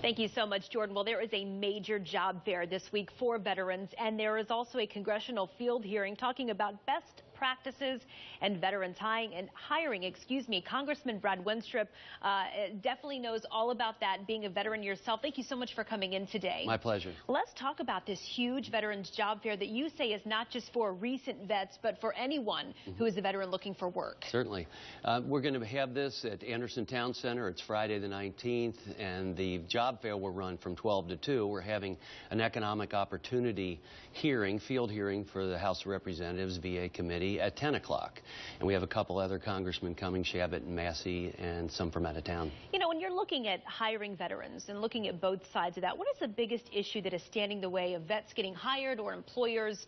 Thank you so much, Jordan. Well, there is a major job fair this week for veterans, and there is also a congressional field hearing talking about best practices and veterans hiring. Congressman Brad Wenstrup definitely knows all about that, being a veteran yourself. Thank you so much for coming in today. My pleasure. Let's talk about this huge veterans job fair that you say is not just for recent vets, but for anyone who is a veteran looking for work. Certainly. We're going to have this at Anderson Town Center. It's Friday the 19th, and the job fair will run from 12 to 2. We're having an economic opportunity hearing, field hearing for the House of Representatives VA committee at 10 o'clock. And we have a couple other congressmen coming, Shabbat and Massey, and some from out of town. You know, when you're looking at hiring veterans and looking at both sides of that, what is the biggest issue that is standing in the way of vets getting hired or employers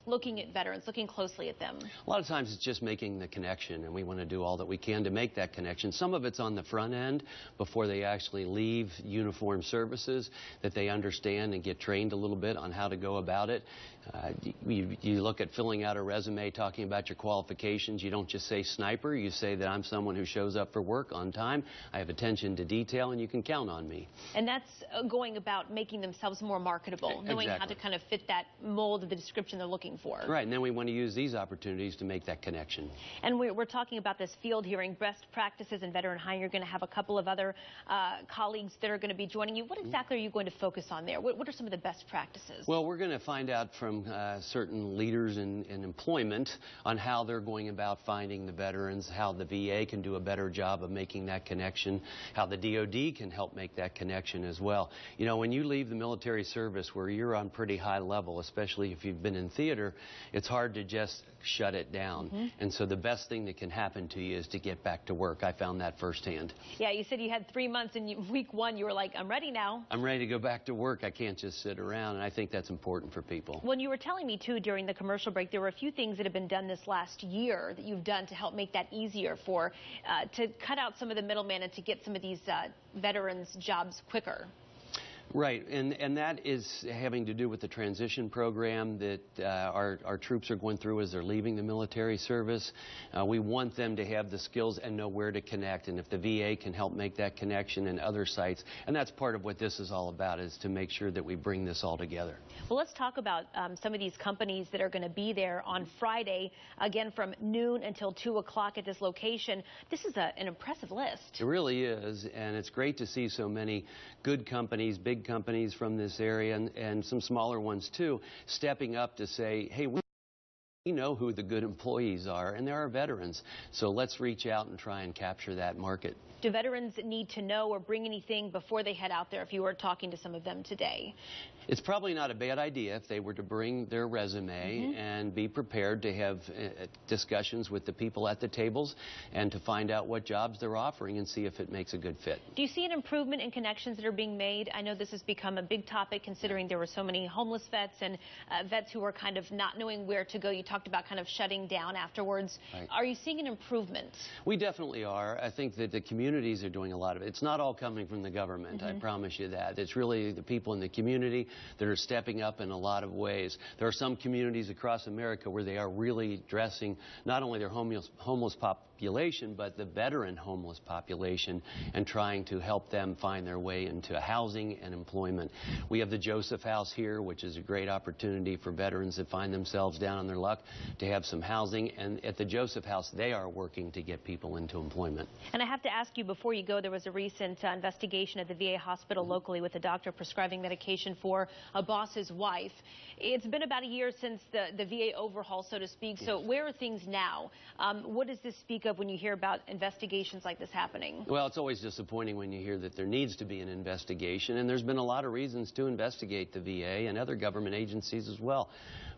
looking at veterans, looking closely at them? A lot of times it's just making the connection, and we want to do all that we can to make that connection. Some of it's on the front end before they actually leave uniformed services, that they understand and get trained a little bit on how to go about it. You look at filling out a resume, talking about your qualifications. You don't just say sniper. You say that I'm someone who shows up for work on time. I have attention to detail, and you can count on me. And that's going about making themselves more marketable, knowing how to kind of fit that mold of the description they're looking for. Right, and then we want to use these opportunities to make that connection. And we're talking about this field hearing, best practices in veteran hiring. You're going to have a couple of other colleagues that are going to be joining you. What exactly are you going to focus on there? What are some of the best practices? Well, we're going to find out from certain leaders in employment on how they're going about finding the veterans, how the VA can do a better job of making that connection, how the DOD can help make that connection as well. You know, when you leave the military service where you're on pretty high level, especially if you've been in theater, it's hard to just shut it down. And so the best thing that can happen to you is to get back to work. I found that firsthand. Yeah, you said you had 3 months, and week one you were like, I'm ready now. I'm ready to go back to work. I can't just sit around, and I think that's important for people. When you were telling me, too, during the commercial break, there were a few things that have been done this last year that you've done to help make that easier to cut out some of the middleman and to get some of these veterans jobs quicker. Right, and that is having to do with the transition program that our troops are going through as they're leaving the military service. We want them to have the skills and know where to connect, and if the VA can help make that connection in other sites, and that's part of what this is all about, is to make sure that we bring this all together. Well, let's talk about some of these companies that are going to be there on Friday, again from noon until 2 o'clock at this location. This is an impressive list. It really is, and it's great to see so many good companies, big companies from this area, and some smaller ones too, stepping up to say, hey, we know who the good employees are, and there are veterans, so let's reach out and try and capture that market. Do veterans need to know or bring anything before they head out there if you were talking to some of them today? It's probably not a bad idea if they were to bring their resume and be prepared to have discussions with the people at the tables and to find out what jobs they're offering and see if it makes a good fit. Do you see an improvement in connections that are being made? I know this has become a big topic considering there were so many homeless vets and vets who were kind of not knowing where to go. You talked about kind of shutting down afterwards. Right. Are you seeing an improvement? We definitely are. I think that the communities are doing a lot of it. It's not all coming from the government, I promise you that. It's really the people in the community that are stepping up in a lot of ways. There are some communities across America where they are really addressing not only their homeless population, but the veteran homeless population, and trying to help them find their way into housing and employment. We have the Joseph House here, which is a great opportunity for veterans that find themselves down on their luck to have some housing. And at the Joseph House, they are working to get people into employment. And I have to ask you, before you go, there was a recent investigation at the VA hospital locally with a doctor prescribing medication for a boss's wife. It's been about a year since the VA overhaul, so to speak. So where are things now? What does this speak of when you hear about investigations like this happening? Well, it's always disappointing when you hear that there needs to be an investigation, and there's been a lot of reasons to investigate the VA and other government agencies as well.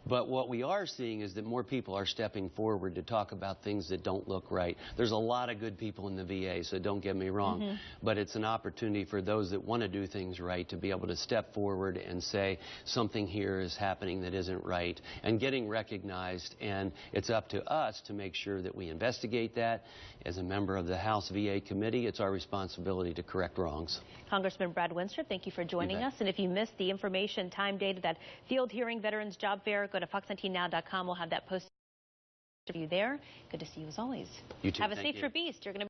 But what we are seeing is that more people are stepping forward to talk about things that don't look right. There's a lot of good people in the VA, so don't get me wrong. But it's an opportunity for those that want to do things right to be able to step forward and say something here is happening that isn't right, and getting recognized. And it's up to us to make sure that we investigate that. As a member of the House VA committee, it's our responsibility to correct wrongs. Congressman Brad Wenstrup, thank you for joining us. And if you missed the information, time, date of that field hearing, Veterans Job Fair, go to fox19now.com. We'll have that posted for you there. Good to see you as always. You too. Have a safe trip east. You're going to